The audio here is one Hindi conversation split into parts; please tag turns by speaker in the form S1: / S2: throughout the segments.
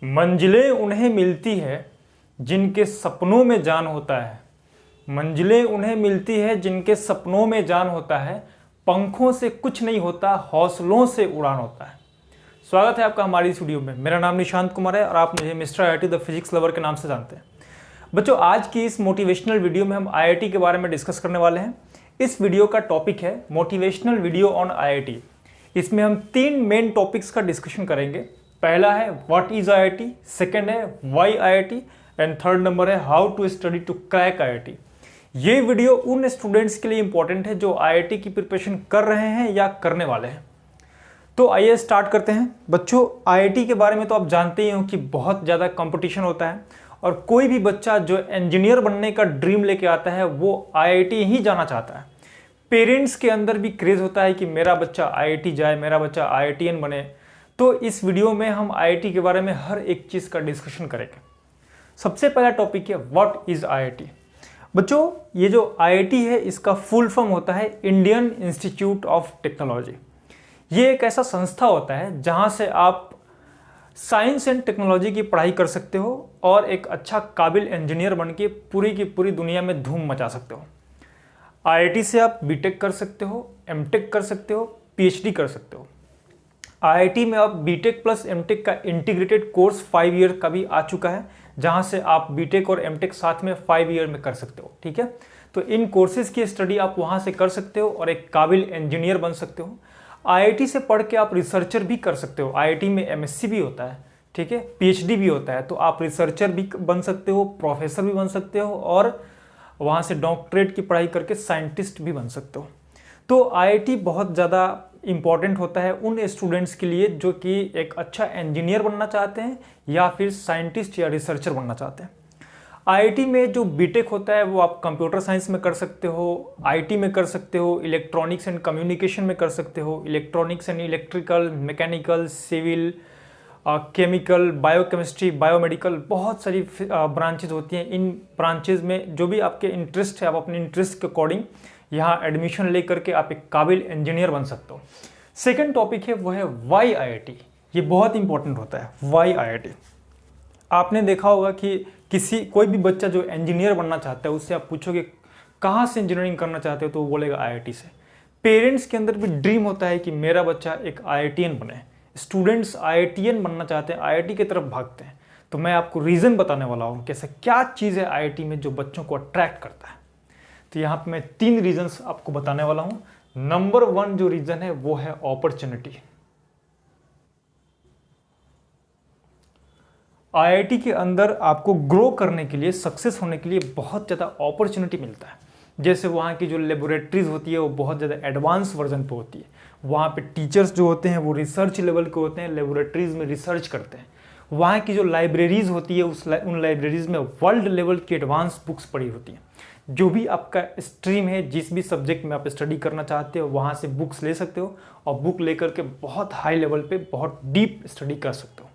S1: मंजिलें उन्हें मिलती है जिनके सपनों में जान होता है। मंजिलें उन्हें मिलती है जिनके सपनों में जान होता है। पंखों से कुछ नहीं होता, हौसलों से उड़ान होता है। स्वागत है आपका हमारी इस वीडियो में। मेरा नाम निशांत कुमार है और आप मुझे mister IIT the physics lover के नाम से जानते हैं। बच्चों, आज की इस मोटिवेशनल वीडियो में हम आईआईटी के बारे में डिस्कस करने वाले हैं। इस वीडियो का टॉपिक है मोटिवेशनल वीडियो ऑन आईआईटी। इसमें हम 3 मेन टॉपिक्स का डिस्कशन करेंगे। पहला है व्हाट इज आईआईटी, सेकंड है why IIT and third number है how to study to crack IIT. ये वीडियो उन स्टूडेंट्स के लिए इंपॉर्टेंट है जो आईआईटी की प्रिपरेशन कर रहे हैं या करने वाले हैं। तो आइए स्टार्ट करते हैं। बच्चों, आईआईटी के बारे में तो आप जानते ही हो कि बहुत ज़्यादा कंपटीशन होता है और कोई भी बच्चा जो इंजीनियर बनने का ड्रीम लेके आता है वो आईआईटी ही जाना चाहता है। पेरेंट्स के अंदर भी क्रेज होता है कि मेरा बच्चा आईआईटी जाए, मेरा बच्चा आईआईटीएन बने। तो इस वीडियो में हम आईआईटी के बारे में हर एक चीज़ का डिस्कशन करेंगे। सबसे पहला टॉपिक है व्हाट इज आईआईटी। बच्चों, ये जो आईआईटी है इसका फुल फॉर्म होता है इंडियन इंस्टीट्यूट ऑफ टेक्नोलॉजी। ये एक ऐसा संस्था होता है जहाँ से आप साइंस एंड टेक्नोलॉजी की पढ़ाई कर सकते हो और एक अच्छा काबिल इंजीनियर बन के पूरी की पूरी दुनिया में धूम मचा सकते हो। आईआईटी से आप बीटेक कर सकते हो, एमटेक कर सकते हो, पीएचडी कर सकते हो। आईआईटी में अब बीटेक प्लस एमटेक का इंटीग्रेटेड कोर्स 5 ईयर का भी आ चुका है, जहां से आप बीटेक और एमटेक साथ में 5 ईयर में कर सकते हो। ठीक है, तो इन कोर्सेज की स्टडी आप वहां से कर सकते हो और एक काबिल इंजीनियर बन सकते हो। आईआईटी से पढ़ के आप रिसर्चर भी कर सकते हो। आईआईटी में एमएससी भी होता है, ठीक है, पीएचडी भी होता है। तो आप रिसर्चर भी बन सकते हो, प्रोफेसर भी बन सकते हो और वहाँ से डॉक्टरेट की पढ़ाई करके साइंटिस्ट भी बन सकते हो। तो आईआईटी बहुत ज़्यादा इम्पॉर्टेंट होता है उन स्टूडेंट्स के लिए जो कि एक अच्छा इंजीनियर बनना चाहते हैं या फिर साइंटिस्ट या रिसर्चर बनना चाहते हैं। आईआईटी में जो बीटेक होता है वो आप कंप्यूटर साइंस में कर सकते हो, आईटी में कर सकते हो, इलेक्ट्रॉनिक्स एंड कम्युनिकेशन में कर सकते हो, electronics and electrical, mechanical, civil, chemical, biochemistry, biomedical, बहुत सारी ब्रांचेज होती हैं। इन ब्रांचेज में जो भी आपके इंटरेस्ट है आप अपने इंटरेस्ट के अकॉर्डिंग यहाँ एडमिशन लेकर के आप एक काबिल इंजीनियर बन सकते हो। सेकंड टॉपिक है वो है वाई आईआईटी। ये बहुत इंपॉर्टेंट होता है वाई आईआईटी। आपने देखा होगा कि कोई भी बच्चा जो इंजीनियर बनना चाहता है उससे आप पूछोगे कहाँ से इंजीनियरिंग करना चाहते हो तो वो बोलेगा आईआईटी से। पेरेंट्स के अंदर भी ड्रीम होता है कि मेरा बच्चा एक आईआईटीएन बने। स्टूडेंट्स आईआईटीएन बनना चाहते हैं, आईआईटी की तरफ भागते हैं। तो मैं आपको रीज़न बताने वाला हूँ कि ऐसा क्या चीज़ है आईआईटी में जो बच्चों को अट्रैक्ट करता है। तो यहाँ पे मैं 3 रीजंस आपको बताने वाला हूँ। नंबर 1 जो रीजन है वो है अपॉर्चुनिटी। आईआईटी के अंदर आपको ग्रो करने के लिए, सक्सेस होने के लिए बहुत ज़्यादा अपॉर्चुनिटी मिलता है। जैसे वहाँ की जो लेबोरेटरीज होती है वो बहुत ज़्यादा एडवांस वर्जन पे होती है। वहाँ पे टीचर्स जो होते हैं वो रिसर्च लेवल के होते हैं, लेबोरेटरीज में रिसर्च करते हैं। वहाँ की जो लाइब्रेरीज होती है उन लाइब्रेरीज में वर्ल्ड लेवल की एडवांस बुक्स पड़ी होती हैं। जो भी आपका स्ट्रीम है, जिस भी सब्जेक्ट में आप स्टडी करना चाहते हो वहाँ से बुक्स ले सकते हो और बुक लेकर के बहुत हाई लेवल पे बहुत डीप स्टडी कर सकते हो।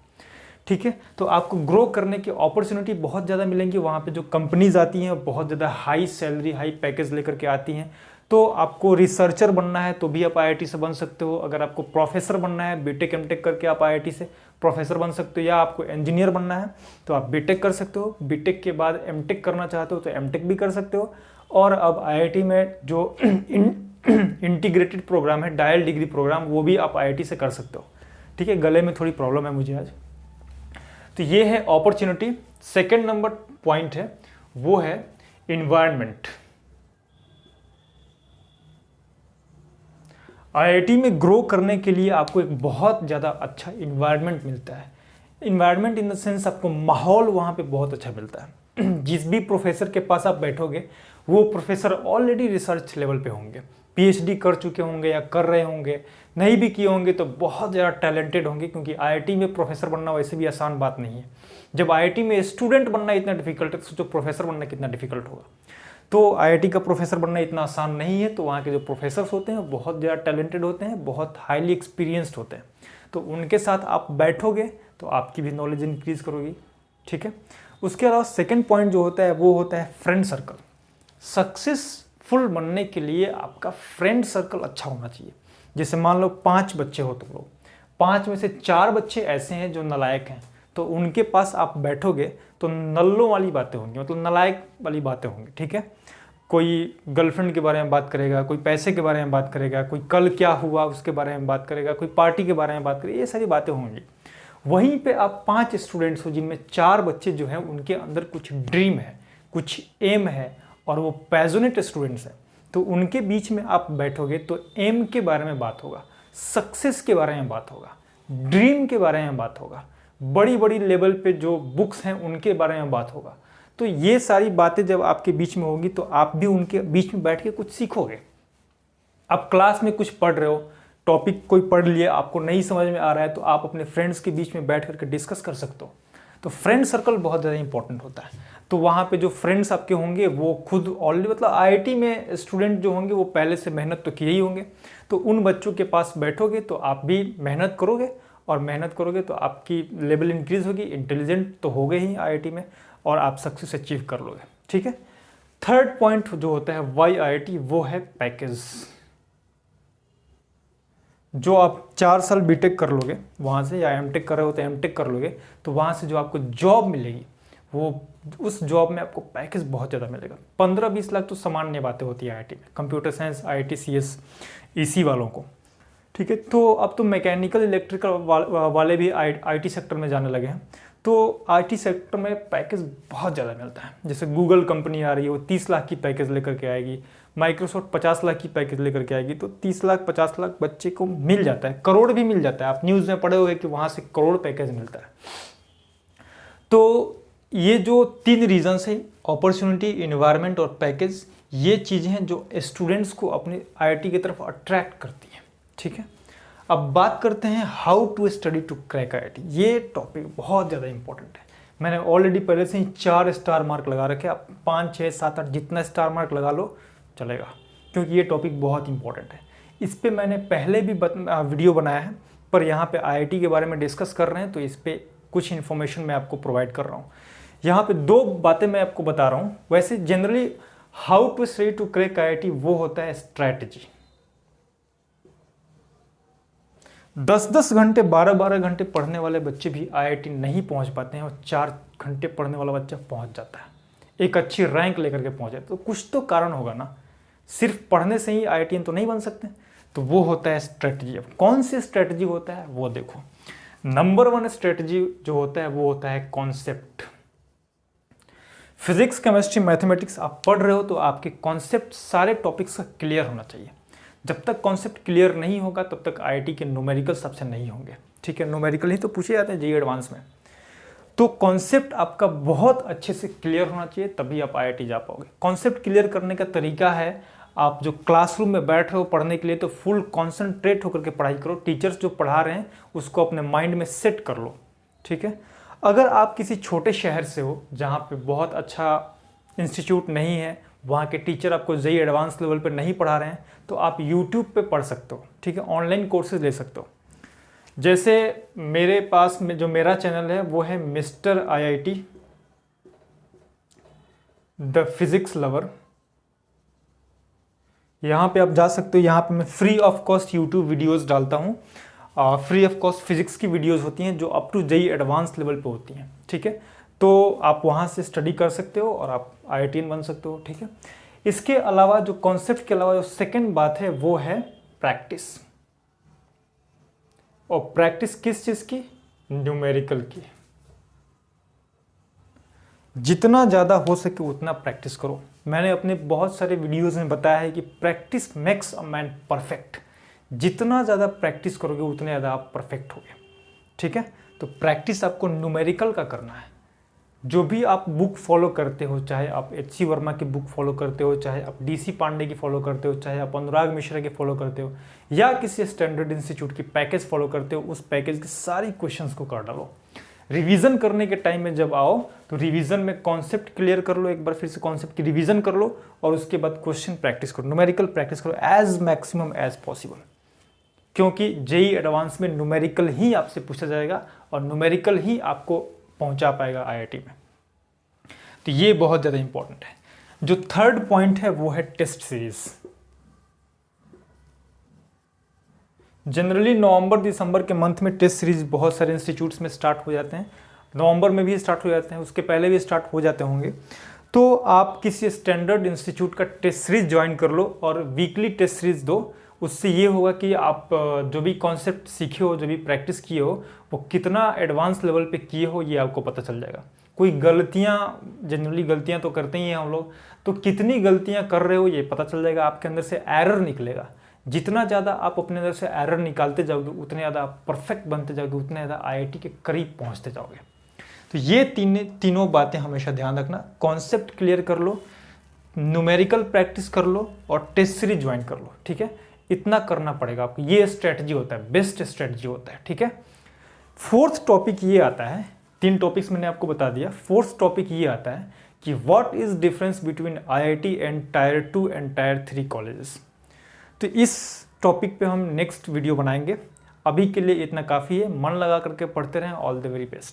S1: ठीक है, तो आपको ग्रो करने की अपॉर्चुनिटी बहुत ज़्यादा मिलेंगी। वहाँ पे जो कंपनीज आती हैं बहुत ज़्यादा हाई सैलरी, हाई पैकेज लेकर के आती हैं। तो आपको रिसर्चर बनना है तो भी आप आईआईटी से बन सकते हो। अगर आपको प्रोफेसर बनना है, बीटेक एमटेक करके आप आईआईटी से प्रोफेसर बन सकते हो। या आपको इंजीनियर बनना है तो आप बीटेक कर सकते हो। बीटेक के बाद एमटेक करना चाहते हो तो एमटेक भी कर सकते हो। और अब आईआईटी में जो इंटीग्रेटेड प्रोग्राम है, डायल डिग्री प्रोग्राम, वो भी आप आईआईटी से कर सकते हो। ठीक है, गले में थोड़ी प्रॉब्लम है मुझे आज। तो ये है अपॉर्चुनिटी। सेकेंड नंबर पॉइंट है वो है इन्वायरमेंट। आईआईटी में ग्रो करने के लिए आपको एक बहुत ज़्यादा अच्छा इन्वायरमेंट मिलता है। इन्वायरमेंट इन द सेंस आपको माहौल वहाँ पे बहुत अच्छा मिलता है। जिस भी प्रोफेसर के पास आप बैठोगे वो प्रोफेसर ऑलरेडी रिसर्च लेवल पे होंगे, पीएचडी कर चुके होंगे या कर रहे होंगे, नहीं भी किए होंगे तो बहुत ज़्यादा टैलेंटेड होंगे। क्योंकि आईआईटी में प्रोफेसर बनना वैसे भी आसान बात नहीं है। जब आईआईटी में स्टूडेंट बनना इतना डिफिकल्ट है तो सोचो प्रोफेसर बनना कितना डिफिकल्ट होगा। तो आईआईटी का प्रोफेसर बनना इतना आसान नहीं है। तो वहाँ के जो प्रोफेसर्स होते हैं बहुत ज़्यादा टैलेंटेड होते हैं, बहुत हाईली एक्सपीरियंस्ड होते हैं। तो उनके साथ आप बैठोगे तो आपकी भी नॉलेज इंक्रीज करोगी। ठीक है, उसके अलावा सेकंड पॉइंट जो होता है वो होता है फ्रेंड सर्कल। सक्सेसफुल बनने के लिए आपका फ्रेंड सर्कल अच्छा होना चाहिए। जैसे मान लो 5 बच्चे हो तुम लोग, 5 में से 4 बच्चे ऐसे हैं जो नालायक हैं, तो उनके पास आप बैठोगे तो नल्लों वाली बातें होंगी, मतलब नालायक वाली बातें होंगी, ठीक है। कोई गर्लफ्रेंड के बारे में बात करेगा, कोई पैसे के बारे में बात करेगा, कोई कल क्या हुआ उसके बारे में बात करेगा, कोई पार्टी के बारे में बात करेगा, ये सारी बातें होंगी। वहीं पे आप 5 स्टूडेंट्स हो जिनमें 4 बच्चे जो हैं उनके अंदर कुछ ड्रीम है, कुछ एम है और वो पैशनेट स्टूडेंट्स हैं, तो उनके बीच में आप बैठोगे तो एम के बारे में बात होगा, सक्सेस के बारे में बात होगा, ड्रीम के बारे में बात होगा, बड़ी बड़ी लेवल पे जो बुक्स हैं उनके बारे में बात होगा। तो ये सारी बातें जब आपके बीच में होगी तो आप भी उनके बीच में बैठ के कुछ सीखोगे। आप क्लास में कुछ पढ़ रहे हो, टॉपिक कोई पढ़ लिया, आपको नहीं समझ में आ रहा है, तो आप अपने फ्रेंड्स के बीच में बैठ करके डिस्कस कर सकते हो। तो फ्रेंड सर्कल बहुत ज़्यादा इंपॉर्टेंट होता है। तो वहाँ पे जो फ्रेंड्स आपके होंगे वो खुद ऑलरेडी, मतलब आईआईटी में स्टूडेंट जो होंगे वो पहले से मेहनत तो किए ही होंगे, तो उन बच्चों के पास बैठोगे तो आप भी मेहनत करोगे, और मेहनत करोगे तो आपकी लेवल इंक्रीज होगी, इंटेलिजेंट तो हो गए ही आईआईटी में, और आप सक्सेस अचीव कर लोगे, ठीक है। थर्ड पॉइंट जो होता है वाई आईआईटी, वो है पैकेज। जो आप 4 साल बीटेक कर लोगे वहाँ से, या एमटेक कर रहे हो तो एमटेक कर लोगे, तो वहाँ से जो आपको जॉब मिलेगी वो, उस जॉब में आपको पैकेज बहुत ज़्यादा मिलेगा। 15-20 लाख तो सामान्य बातें होती है आईआईटी में, computer science, IIT CS, EC वालों को, ठीक है। तो अब तो मैकेनिकल इलेक्ट्रिकल वाले भी आईटी सेक्टर में जाने लगे हैं, तो आईटी सेक्टर में पैकेज बहुत ज़्यादा मिलता है। जैसे गूगल कंपनी आ रही है, वो 30 लाख की पैकेज लेकर के आएगी, माइक्रोसॉफ्ट 50 लाख की पैकेज लेकर के आएगी, तो 30 लाख 50 लाख बच्चे को मिल जाता है, करोड़ भी मिल जाता है। आप न्यूज़ में पढ़े हुए कि वहाँ से करोड़ पैकेज मिलता है। तो ये जो 3 रीजन्स हैं, अपॉर्चुनिटी, इन्वायरमेंट और पैकेज, ये चीज़ें हैं जो स्टूडेंट्स को अपने आईआईटी की तरफ अट्रैक्ट करती हैं, ठीक है। अब बात करते हैं how to study to crack IIT. ये टॉपिक बहुत ज़्यादा इंपॉर्टेंट है। मैंने ऑलरेडी पहले से ही 4 स्टार मार्क लगा रखे, आप 5, 6, 7, 8 जितना स्टार मार्क लगा लो चलेगा, क्योंकि ये टॉपिक बहुत इंपॉर्टेंट है। इस पे मैंने पहले भी वीडियो बनाया है, पर यहाँ पे आईआईटी के बारे में डिस्कस कर रहे हैं तो इस पर कुछ इन्फॉर्मेशन मैं आपको प्रोवाइड कर रहा हूँ। यहाँ पे 2 बातें मैं आपको बता रहा हूँ। वैसे generally how to study to crack IIT वो होता है स्ट्रैटेजी। 10-10 घंटे, 12-12 घंटे पढ़ने वाले बच्चे भी आईआईटी नहीं पहुँच पाते हैं, और 4 घंटे पढ़ने वाला बच्चा पहुँच जाता है, एक अच्छी रैंक लेकर के पहुँचे। तो कुछ तो कारण होगा ना, सिर्फ पढ़ने से ही आईआईटीएन तो नहीं बन सकते। तो वो होता है स्ट्रेटजी। अब कौन सी स्ट्रेटजी होता है वो देखो। नंबर 1 स्ट्रेटजी जो होता है वो होता है कॉन्सेप्ट। फिजिक्स, केमिस्ट्री, मैथमेटिक्स आप पढ़ रहे हो तो आपके कॉन्सेप्ट सारे टॉपिक्स का क्लियर होना चाहिए। जब तक कॉन्सेप्ट क्लियर नहीं होगा तब तक आईआईटी के न्यूमेरिकल सबसे नहीं होंगे, ठीक है। न्यूमेरिकल ही तो पूछे जाते हैं जेईई एडवांस में। तो कॉन्सेप्ट आपका बहुत अच्छे से क्लियर होना चाहिए, तभी आप आईआईटी जा पाओगे। कॉन्सेप्ट क्लियर करने का तरीका है, आप जो क्लासरूम में बैठ रहे हो पढ़ने के लिए तो फुल कॉन्सेंट्रेट होकर के पढ़ाई करो। टीचर्स जो पढ़ा रहे हैं उसको अपने माइंड में सेट कर लो, ठीक है। अगर आप किसी छोटे शहर से हो जहाँ पे बहुत अच्छा इंस्टीट्यूट नहीं है, वहाँ के टीचर आपको जेईई एडवांस लेवल पे नहीं पढ़ा रहे हैं, तो आप यूट्यूब पे पढ़ सकते हो, ठीक है। ऑनलाइन कोर्सेज ले सकते हो। जैसे मेरे पास में जो मेरा चैनल है वो है mister IIT the physics lover. यहाँ पे आप जा सकते हो। यहाँ पे मैं free of cost YouTube videos डालता हूँ। फ्री ऑफ कॉस्ट फिजिक्स की वीडियोस होती हैं जो up to JEE advance level पे होती हैं, ठीक है। तो आप वहाँ से स्टडी कर सकते हो और आप आईआईटीएन बन सकते हो, ठीक है। इसके अलावा जो कॉन्सेप्ट के अलावा जो सेकंड बात है वो है प्रैक्टिस। और प्रैक्टिस किस चीज़ की? न्यूमेरिकल की। जितना ज़्यादा हो सके उतना प्रैक्टिस करो। मैंने अपने बहुत सारे वीडियोस में बताया है कि practice makes a man perfect. जितना ज़्यादा प्रैक्टिस करोगे उतने ज़्यादा आप परफेक्ट होगे, ठीक है। तो प्रैक्टिस आपको न्यूमेरिकल का करना है। जो भी आप बुक फॉलो करते हो, चाहे आप एच.सी. वर्मा की बुक फॉलो करते हो, चाहे आप डी.सी. पांडे की फॉलो करते हो, चाहे आप अनुराग मिश्रा की फॉलो करते हो, या किसी स्टैंडर्ड इंस्टीट्यूट की पैकेज फॉलो करते हो, उस पैकेज के सारी क्वेश्चंस को कर डालो। रिवीजन करने के टाइम में जब आओ तो रिवीजन में कॉन्सेप्ट क्लियर कर लो, एक बार फिर से कॉन्सेप्ट की रिवीजन कर लो, और उसके बाद क्वेश्चन प्रैक्टिस करो, न्यूमेरिकल प्रैक्टिस करो एज मैक्सिमम एज पॉसिबल। क्योंकि जेईई एडवांस में न्यूमेरिकल ही आपसे पूछा जाएगा और न्यूमेरिकल ही आपको पहुंचा पाएगा आईआईटी में। तो ये बहुत ज़्यादा इंपॉर्टेंट है। जो थर्ड पॉइंट है वो है टेस्ट सीरीज। जनरली नवंबर दिसंबर के मंथ में टेस्ट सीरीज बहुत सारे इंस्टीट्यूट्स में स्टार्ट हो जाते हैं। नवंबर में भी स्टार्ट हो जाते हैं, उसके पहले भी स्टार्ट हो जाते होंगे। तो आप किसी स्टैंडर्ड इंस्टीट्यूट का टेस्ट सीरीज ज्वाइन कर लो और वीकली टेस्ट सीरीज दो। उससे ये होगा कि आप जो भी कॉन्सेप्ट सीखे हो, जो भी प्रैक्टिस किए हो, वो कितना एडवांस लेवल पे किए हो ये आपको पता चल जाएगा। कोई गलतियाँ, जनरली गलतियाँ तो करते ही हैं हम लोग, तो कितनी गलतियाँ कर रहे हो ये पता चल जाएगा, आपके अंदर से एरर निकलेगा। जितना ज़्यादा आप अपने अंदर से एरर निकालते जाओगे उतने ज़्यादा आप परफेक्ट बनते जाओगे, उतने ज़्यादा आईआईटी के करीब पहुँचते जाओगे। तो ये तीनों बातें हमेशा ध्यान रखना। कॉन्सेप्ट क्लियर कर लो, न्यूमेरिकल प्रैक्टिस कर लो और टेस्ट सीरीज ज्वाइन कर लो, ठीक है। इतना करना पड़ेगा आपको, ये स्ट्रेटजी होता है, बेस्ट स्ट्रेटजी होता है, ठीक है। फोर्थ टॉपिक ये आता है, 3 टॉपिक्स मैंने आपको बता दिया। फोर्थ टॉपिक ये आता है कि what is difference between IIT and tyre 2 and tyre 3 colleges. तो इस टॉपिक पे हम नेक्स्ट वीडियो बनाएंगे। अभी के लिए इतना काफ़ी है, मन लगा करके पढ़ते रहें। All the very best.